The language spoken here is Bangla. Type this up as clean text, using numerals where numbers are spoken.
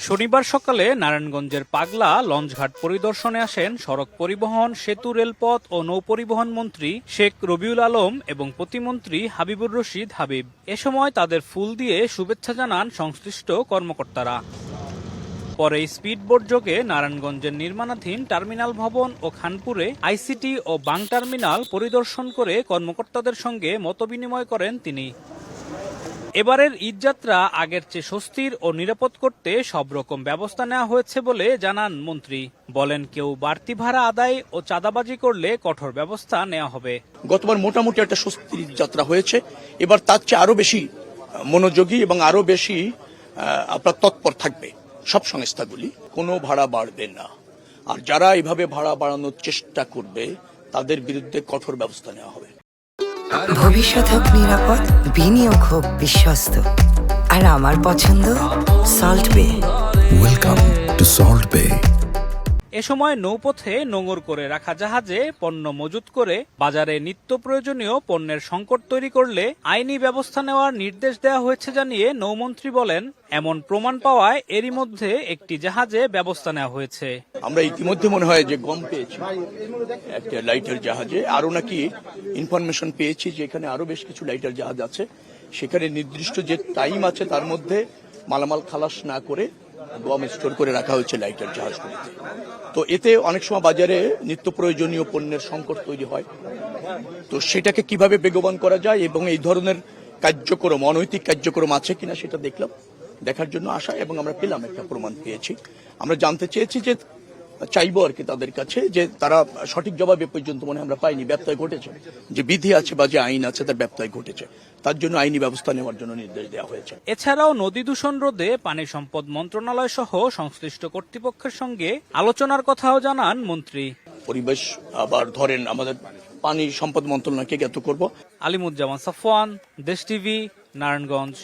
শনিবার সকালে নারায়ণগঞ্জের পাগলা লঞ্চঘাট পরিদর্শনে আসেন সড়ক পরিবহন, সেতু, রেলপথ ও নৌপরিবহন মন্ত্রী শেখ রবিউল আলম এবং প্রতিমন্ত্রী হাবিবুর রশিদ হাবিব। এ সময় তাদের ফুল দিয়ে শুভেচ্ছা জানান সংশ্লিষ্ট কর্মকর্তারা। পরে স্পিডবোট যোগে নারায়ণগঞ্জের নির্মাণাধীন টার্মিনাল ভবন ও খানপুরে আইসিটি ও বাং টার্মিনাল পরিদর্শন করে কর্মকর্তাদের সঙ্গে মতবিনিময় করেন তিনি। এবারের ঈদযাত্রা আগের চেয়ে স্বস্তির ও নিরাপদ করতে সব রকম ব্যবস্থা নেওয়া হয়েছে বলে জানান মন্ত্রী। বলেন, কেউ বাড়তি ভাড়া আদায় ও চাঁদাবাজি করলে কঠোর ব্যবস্থা নেওয়া হবে। গতবার মোটামুটি একটা স্বস্তির যাত্রা হয়েছে, এবার তার চেয়ে আরো বেশি মনোযোগী এবং আরো বেশি আপনার তৎপর থাকবে সব সংস্থাগুলি। কোনো ভাড়া বাড়বে না, আর যারা এইভাবে ভাড়া বাড়ানোর চেষ্টা করবে তাদের বিরুদ্ধে কঠোর ব্যবস্থা নেওয়া হবে। ভবিষ্যৎ হোক নিরাপদ, বিনিয়োগ হোক বিশ্বস্ত, আর আমার পছন্দ সল্ট বে। ওয়েলকাম টু সল্ট বে। এ সময় নৌপথে নোঙর করে রাখা জাহাজে পণ্য মজুত করে বাজারে নিত্য প্রয়োজনীয় পণ্যের সংকট তৈরি করলে আইনি ব্যবস্থা নেওয়ার নির্দেশ দেওয়া হয়েছে জানিয়ে নৌমন্ত্রী বলেন, এমন প্রমাণ পাওয়ায় এরই মধ্যে একটি জাহাজে ব্যবস্থা নেওয়া হয়েছে। আমরা ইতিমধ্যে মনে হয় যে গম পেয়েছি একটা লাইটার জাহাজে, আরো নাকি ইনফরমেশন পেয়েছি যে এখানে আরো বেশ কিছু লাইটার জাহাজ আছে, সেখানে নির্দিষ্ট যে টাইম আছে তার মধ্যে মালামাল খালাস না করে গম স্টোর করে রাখা হয়েছে লাইটার জাহাজগুলিতে। তো এতে অনেক সময় বাজারে নিত্য প্রয়োজনীয় পণ্যের সংকট তৈরি হয়। তো সেটাকে কিভাবে বেগবান করা যায় এবং এই ধরনের কার্যক্রম, অনৈতিক কার্যক্রম আছে কিনা সেটা দেখার জন্য আসা, এবং আমরা পেলাম, একটা প্রমাণ পেয়েছি। আমরা জানতে চেয়েছি যে চাইবো আর কি তাদের কাছে, যে তারা সঠিক জবাব এ পর্যন্ত মনে আমরা পাইনি। ব্যত্যয় ঘটেছে, যে বিধি আছে বা যে আইন আছে তার ব্যত্যয় ঘটেছে, তার জন্য আইনি ব্যবস্থা নেওয়ার জন্য নির্দেশ দেওয়া হয়েছে। এছাড়াও নদী দূষণ রোধে পানি সম্পদ মন্ত্রণালয় সহ সংশ্লিষ্ট কর্তৃপক্ষের সঙ্গে আলোচনার কথাও জানান মন্ত্রী। পরিবেশ আবার ধরেন আমাদের পানি সম্পদ মন্ত্রণালয়কে জ্ঞাত করব। আলিমুজ্জামান সাফওয়ান, দেশ টিভি, নারায়ণগঞ্জ।